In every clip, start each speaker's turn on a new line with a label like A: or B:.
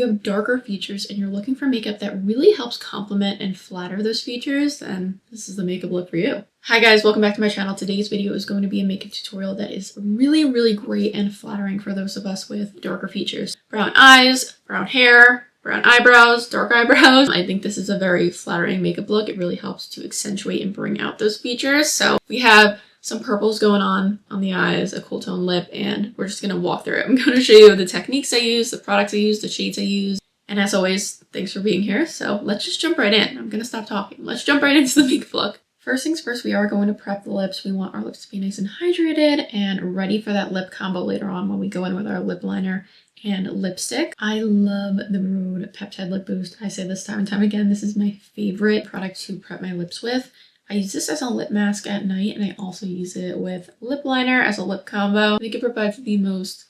A: you have darker features and you're looking for makeup that really helps complement and flatter those features, then this is the makeup look for you. Hi guys, welcome back to my channel. Today's video is going to be a makeup tutorial that is really great and flattering for those of us with darker features. Brown eyes, brown hair, brown eyebrows, dark eyebrows. I think this is a very flattering makeup look. It really helps to accentuate and bring out those features. So we have some purples going on the eyes, a cool tone lip, and we're just going to walk through it. I'm going to show you the techniques I use, the products I use, the shades I use. And as always, thanks for being here. So let's just jump right in. I'm going to stop talking. Let's jump right into the makeup look. First things first, we are going to prep the lips. We want our lips to be nice and hydrated and ready for that lip combo later on when we go in with our lip liner and lipstick. I love the Rude Peptide Lip Boost. I say this time and time again, this is my favorite product to prep my lips with. I use this as a lip mask at night, and I also use it with lip liner as a lip combo. I think it provides the most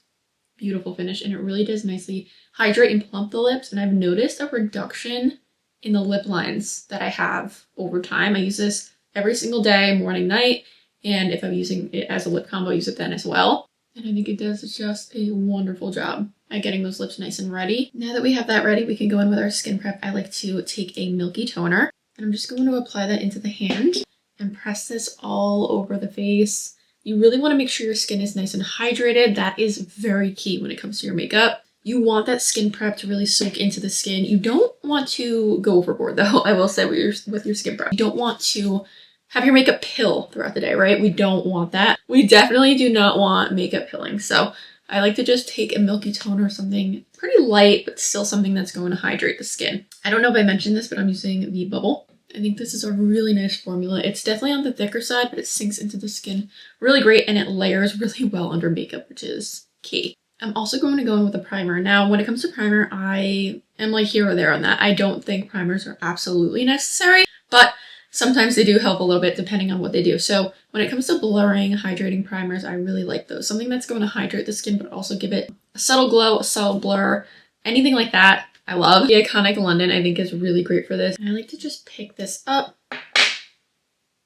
A: beautiful finish, and it really does nicely hydrate and plump the lips. And I've noticed a reduction in the lip lines that I have over time. I use this every single day, morning, night, and if I'm using it as a lip combo, I use it then as well. And I think it does just a wonderful job at getting those lips nice and ready. Now that we have that ready, we can go in with our skin prep. I like to take a milky toner. And I'm just going to apply that into the hand and press this all over the face. You really want to make sure your skin is nice and hydrated. That is very key when it comes to your makeup. You want that skin prep to really soak into the skin. You don't want to go overboard though, I will say, with your skin prep. You don't want to have your makeup pill throughout the day, right? We don't want that. We definitely do not want makeup pilling. So I like to just take a milky toner or something pretty light, but still something that's going to hydrate the skin. I don't know if I mentioned this, but I'm using the Bubble. I think this is a really nice formula. It's definitely on the thicker side, but it sinks into the skin really great and it layers really well under makeup, which is key. I'm also going to go in with a primer. Now, when it comes to primer, I am like here or there on that. I don't think primers are absolutely necessary, but sometimes they do help a little bit depending on what they do. So when it comes to blurring, hydrating primers, I really like those. Something that's going to hydrate the skin, but also give it a subtle glow, a subtle blur, anything like that. I love the Iconic London. I think is really great for this. And I like to just pick this up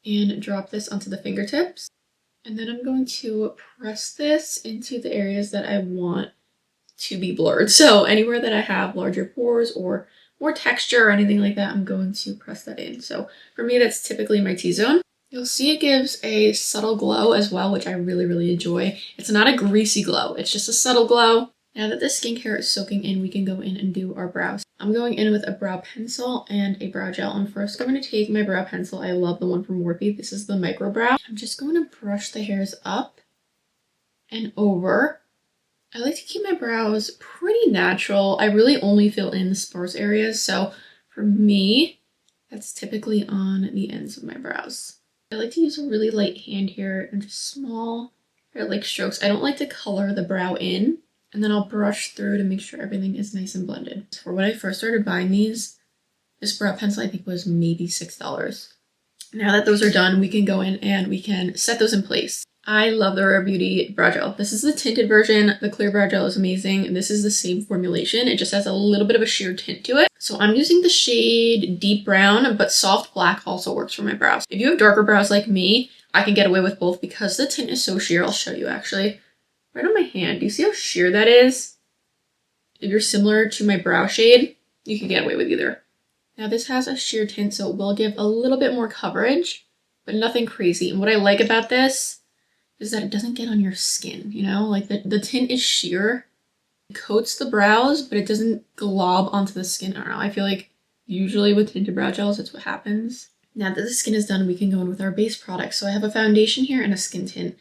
A: and drop this onto the fingertips. And then I'm going to press this into the areas that I want to be blurred. So anywhere that I have larger pores or more texture or anything like that, I'm going to press that in. So for me, that's typically my T-zone. You'll see it gives a subtle glow as well, which I really enjoy. It's not a greasy glow. It's just a subtle glow. Now that the skincare is soaking in, we can go in and do our brows. I'm going in with a brow pencil and a brow gel. I'm first going to take my brow pencil. I love the one from Morphe. This is the micro brow. I'm just going to brush the hairs up and over. I like to keep my brows pretty natural. I really only fill in the sparse areas. So for me, that's typically on the ends of my brows. I like to use a really light hand here and just small hair-like strokes. I don't like to color the brow in. And then I'll brush through to make sure everything is nice and blended. For when I first started buying these, this brow pencil I think was maybe $6. Now that those are done, we can go in and we can set those in place. I love the Rare Beauty brow gel. This is the tinted version. The clear brow gel is amazing. This is the same formulation. It just has a little bit of a sheer tint to it. So I'm using the shade Deep Brown, but Soft Black also works for my brows. If you have darker brows like me, I can get away with both because the tint is so sheer. I'll show you actually. Right on my hand. Do you see how sheer that is? If you're similar to my brow shade, you can get away with either. Now this has a sheer tint, so it will give a little bit more coverage, but nothing crazy. And what I like about this is that it doesn't get on your skin, you know? Like the tint is sheer. It coats the brows, but it doesn't glob onto the skin. I don't know. I feel like usually with tinted brow gels, that's what happens. Now that the skin is done, we can go in with our base product. So I have a foundation here and a skin tint.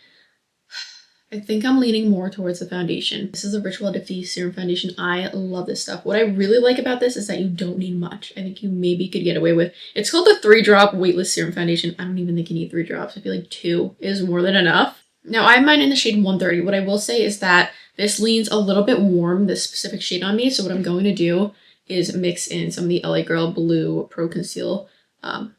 A: I think I'm leaning more towards the foundation. This is a Ritual Difty Serum Foundation. I love this stuff. What I really like about this is that you don't need much. I think you maybe could get away with. It's called the 3-drop Weightless Serum Foundation. I don't even think you need 3 drops. I feel like 2 is more than enough. Now I have mine in the shade 130. What I will say is that this leans a little bit warm, this specific shade on me. So what I'm going to do is mix in some of the LA Girl Blue Pro Conceal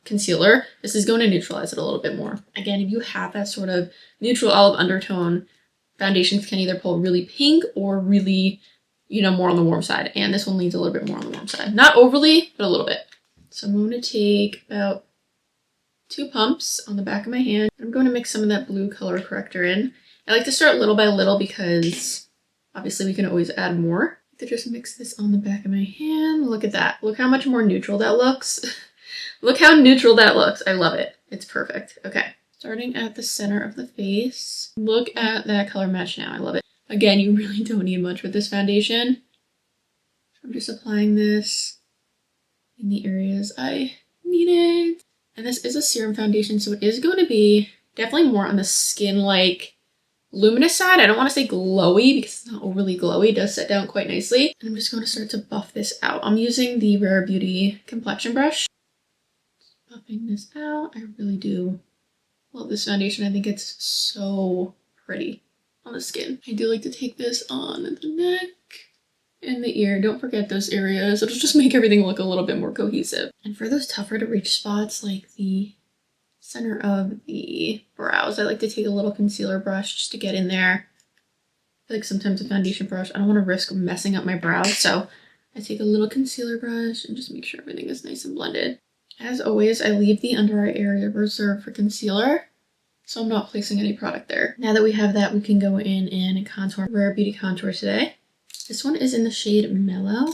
A: concealer. This is going to neutralize it a little bit more. Again, if you have that sort of neutral olive undertone, foundations can either pull really pink or really, more on the warm side. And this one leans a little bit more on the warm side. Not overly, but a little bit. So I'm going to take about 2 pumps on the back of my hand. I'm going to mix some of that blue color corrector in. I like to start little by little because obviously we can always add more. To just mix this on the back of my hand. Look at that. Look how much more neutral that looks. Look how neutral that looks. I love it. It's perfect. Okay. Starting at the center of the face. Look at that color match now. I love it. Again, you really don't need much with this foundation. I'm just applying this in the areas I need it. And this is a serum foundation, so it is going to be definitely more on the skin-like luminous side. I don't want to say glowy because it's not overly glowy. It does set down quite nicely. And I'm just going to start to buff this out. I'm using the Rare Beauty complexion brush. Just buffing this out. I really do love this foundation. I think it's so pretty on the skin. I do like to take this on the neck and the ear. Don't forget those areas. It'll just make everything look a little bit more cohesive. And for those tougher to reach spots like the center of the brows, I like to take a little concealer brush just to get in there. I feel like sometimes a foundation brush, I don't want to risk messing up my brows, so I take a little concealer brush and just make sure everything is nice and blended. As always, I leave the under eye area reserved for concealer, so I'm not placing any product there. Now that we have that, we can go in and contour Rare Beauty Contour today. This one is in the shade Mellow.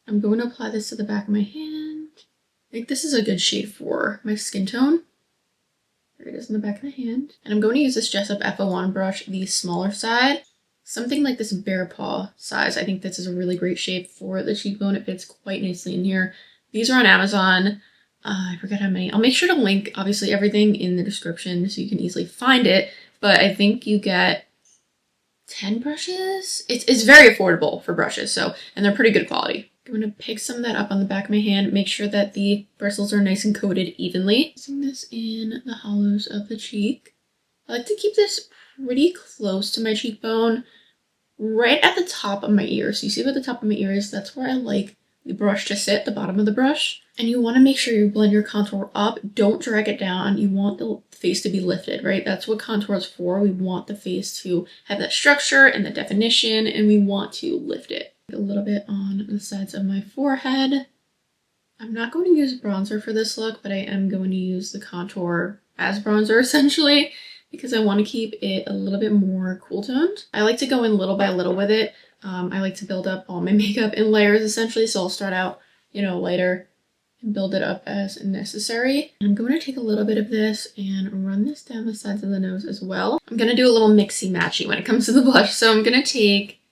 A: I'm going to apply this to the back of my hand. I think this is a good shade for my skin tone. There it is in the back of the hand. And I'm going to use this Jessup F01 brush, the smaller side. Something like this bear paw size. I think this is a really great shape for the cheekbone. It fits quite nicely in here. These are on Amazon. I forget how many. I'll make sure to link, obviously, everything in the description so you can easily find it. But I think you get 10 brushes. It's very affordable for brushes, and they're pretty good quality. I'm going to pick some of that up on the back of my hand, make sure that the bristles are nice and coated evenly. Using this in the hollows of the cheek. I like to keep this pretty close to my cheekbone, right at the top of my ear. So you see where the top of my ear is? That's where I like the brush to sit, the bottom of the brush. And you want to make sure you blend your contour up. Don't drag it down. You want the face to be lifted, right? That's what contour is for. We want the face to have that structure and the definition, and we want to lift it. A little bit on the sides of my forehead. I'm not going to use bronzer for this look, but I am going to use the contour as bronzer essentially, because I want to keep it a little bit more cool toned. I like to go in little by little with it. I like to build up all my makeup in layers essentially, so I'll start out, lighter and build it up as necessary. I'm going to take a little bit of this and run this down the sides of the nose as well. I'm going to do a little mixy-matchy when it comes to the blush, so I'm going to take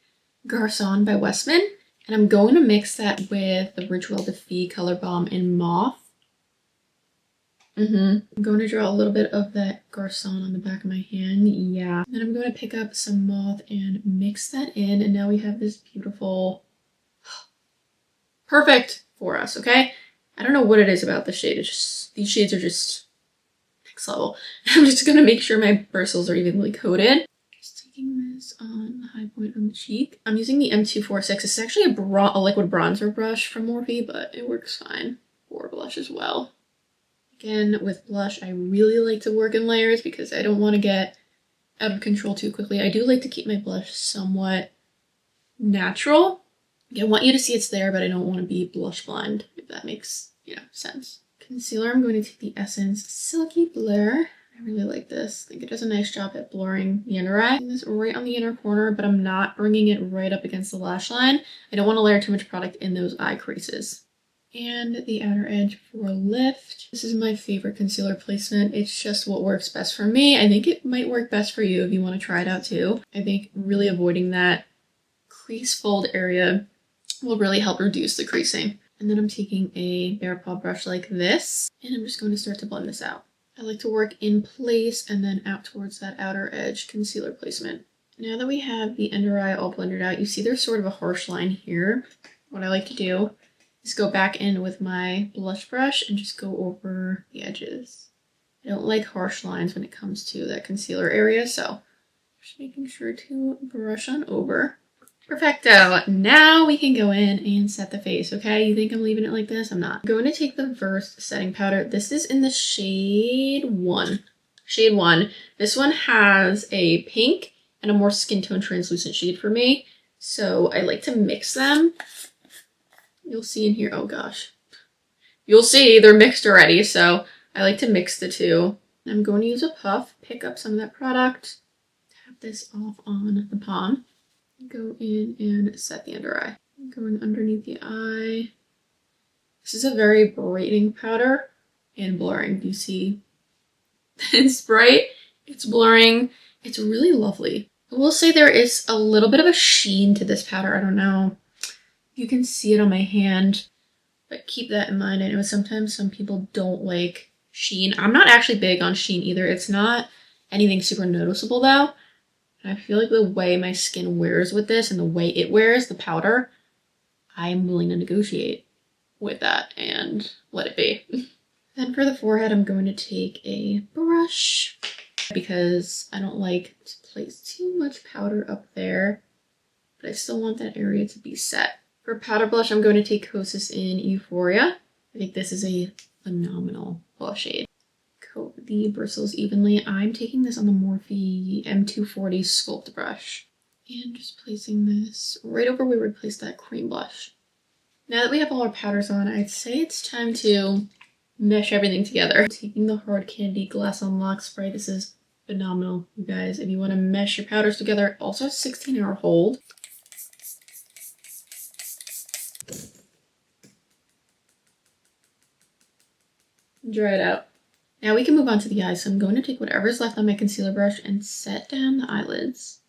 A: Garçon by Westman, and I'm going to mix that with the Ridgewell Defee Color Balm in Mauve. I'm going to draw a little bit of that Garçon on the back of my hand, yeah. Then I'm going to pick up some Mauve and mix that in, and now we have this beautiful, perfect for us, okay? I don't know what it is about this shade, these shades are just next level. I'm just going to make sure my bristles are evenly coated. Just taking this on the high point on the cheek. I'm using the M246. It's actually a liquid bronzer brush from Morphe, but it works fine for blush as well. Again, with blush, I really like to work in layers because I don't want to get out of control too quickly. I do like to keep my blush somewhat natural. I want you to see it's there, but I don't want to be blush blind, if that makes, sense. Concealer, I'm going to take the Essence Silky Blur. I really like this. I think it does a nice job at blurring the under eye. This right on the inner corner, but I'm not bringing it right up against the lash line. I don't want to layer too much product in those eye creases. And the outer edge for lift. This is my favorite concealer placement. It's just what works best for me. I think it might work best for you if you want to try it out too. I think really avoiding that crease fold area will really help reduce the creasing. And then I'm taking a bear paw brush like this, and I'm just going to start to blend this out. I like to work in place and then out towards that outer edge concealer placement. Now that we have the under eye all blended out, you see there's sort of a harsh line here. What I like to do is go back in with my blush brush and just go over the edges. I don't like harsh lines when it comes to that concealer area, so just making sure to brush on over. Perfecto. Now we can go in and set the face, okay? You think I'm leaving it like this? I'm not. I'm going to take the Versed setting powder. This is in the shade 1. Shade 1. This one has a pink and a more skin tone translucent shade for me. So I like to mix them. You'll see in here, oh gosh. You'll see they're mixed already, so I like to mix the two. I'm going to use a puff, pick up some of that product, tap this off on the palm. Go in and set the under eye. Going underneath the eye. This is a very brightening powder and blurring. Do you see? It's bright, it's blurring, it's really lovely. I will say there is a little bit of a sheen to this powder. I don't know if you can see it on my hand, but keep that in mind. I know sometimes some people don't like sheen. I'm not actually big on sheen either. It's not anything super noticeable though. And I feel like the way my skin wears with this and the way it wears the powder, I'm willing to negotiate with that and let it be. Then for the forehead, I'm going to take a brush because I don't like to place too much powder up there, but I still want that area to be set. For powder blush, I'm going to take Kosas in Euphoria. I think this is a phenomenal blush shade. Coat the bristles evenly. I'm taking this on the Morphe M240 Sculpt brush and just placing this right over where we placed that cream blush. Now that we have all our powders on, I'd say it's time to mesh everything together. I'm taking the Hard Candy Glass on Lock spray. This is phenomenal, you guys. If you want to mesh your powders together, it also has 16-hour hold. Dry it out. Now we can move on to the eyes. So I'm going to take whatever's left on my concealer brush and set down the eyelids.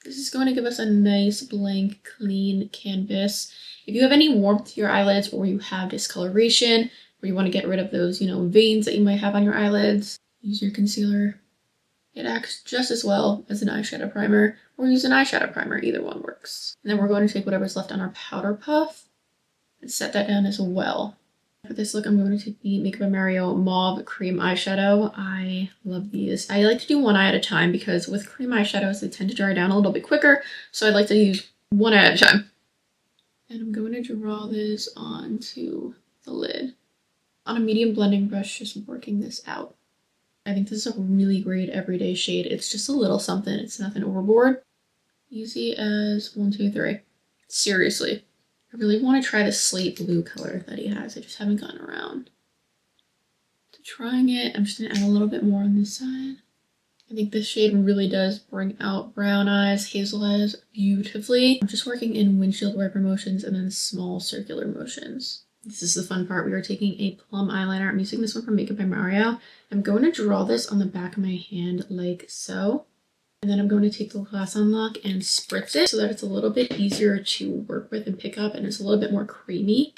A: This is going to give us a nice blank, clean canvas. If you have any warmth to your eyelids or you have discoloration or you want to get rid of those, veins that you might have on your eyelids, use your concealer. It acts just as well as an eyeshadow primer, or use an eyeshadow primer. Either one works. And then we're going to take whatever's left on our powder puff and set that down as well. For this look, I'm going to take the Makeup by Mario Mauve Cream Eyeshadow. I love these. I like to do one eye at a time because with cream eyeshadows, they tend to dry down a little bit quicker. So I'd like to use one eye at a time. And I'm going to draw this onto the lid. On a medium blending brush, just working this out. I think this is a really great everyday shade. It's just a little something. It's nothing overboard. Easy as 1, 2, 3. Seriously. I really want to try the slate blue color that he has. I just haven't gotten around to trying it. I'm just going to add a little bit more on this side. I think this shade really does bring out brown eyes, hazel eyes beautifully. I'm just working in windshield wiper motions and then small circular motions. This is the fun part. We are taking a plum eyeliner. I'm using this one from Makeup by Mario. I'm going to draw this on the back of my hand like so. And then I'm going to take the Glass on Lock and spritz it so that it's a little bit easier to work with and pick up and it's a little bit more creamy.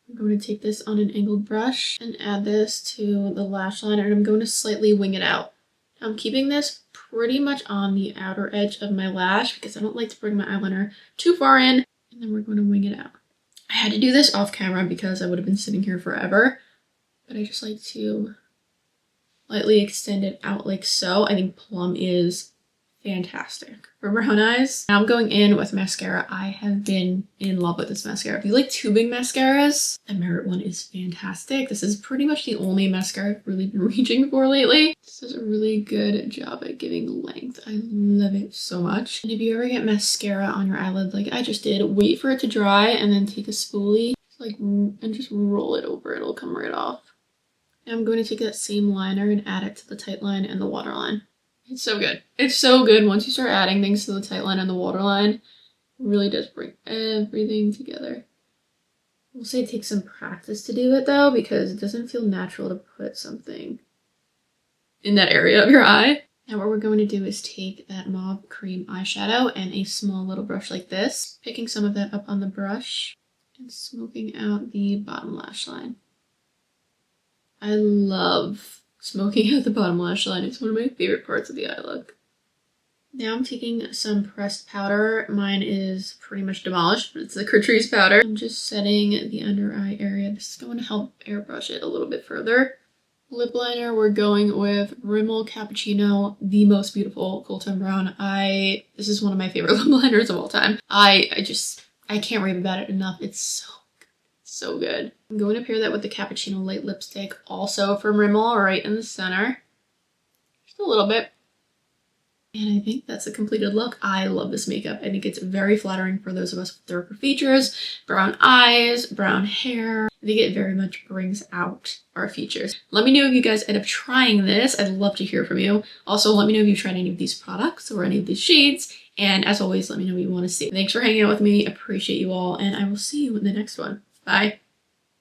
A: I'm going to take this on an angled brush and add this to the lash liner and I'm going to slightly wing it out. I'm keeping this pretty much on the outer edge of my lash because I don't like to bring my eyeliner too far in. And then we're going to wing it out. I had to do this off camera because I would have been sitting here forever, but I just like to lightly extend it out like so. I think plum is fantastic for brown eyes. Now I'm going in with mascara. I have been in love with this mascara. If you like tubing mascaras, the Merit one is fantastic. This is pretty much the only mascara I've really been reaching for lately. This does a really good job at giving length. I love it so much. And if you ever get mascara on your eyelid like I just did, wait for it to dry and then take a spoolie and just roll it over. It'll come right off. And I'm going to take that same liner and add it to the tight line and the waterline. It's so good. It's so good once you start adding things to the tight line and the waterline. It really does bring everything together. We'll say it takes some practice to do it though because it doesn't feel natural to put something in that area of your eye. Now what we're going to do is take that mauve cream eyeshadow and a small little brush like this, picking some of that up on the brush and smoking out the bottom lash line. I love smoking out the bottom lash line. It's one of my favorite parts of the eye look. Now I'm taking some pressed powder. Mine is pretty much demolished, but it's the Catrice powder. I'm just setting the under eye area. This is going to help airbrush it a little bit further. Lip liner, we're going with Rimmel Cappuccino, the most beautiful cool tone brown. This is one of my favorite lip liners of all time. I can't rave about it enough. It's so good. I'm going to pair that with the Cappuccino Light Lipstick, also from Rimmel, right in the center. Just a little bit. And I think that's a completed look. I love this makeup. I think it's very flattering for those of us with darker features, brown eyes, brown hair. I think it very much brings out our features. Let me know if you guys end up trying this. I'd love to hear from you. Also, let me know if you've tried any of these products or any of these shades And as always, let me know what you want to see. Thanks for hanging out with me. Appreciate you all, and I will see you in the next one. Bye.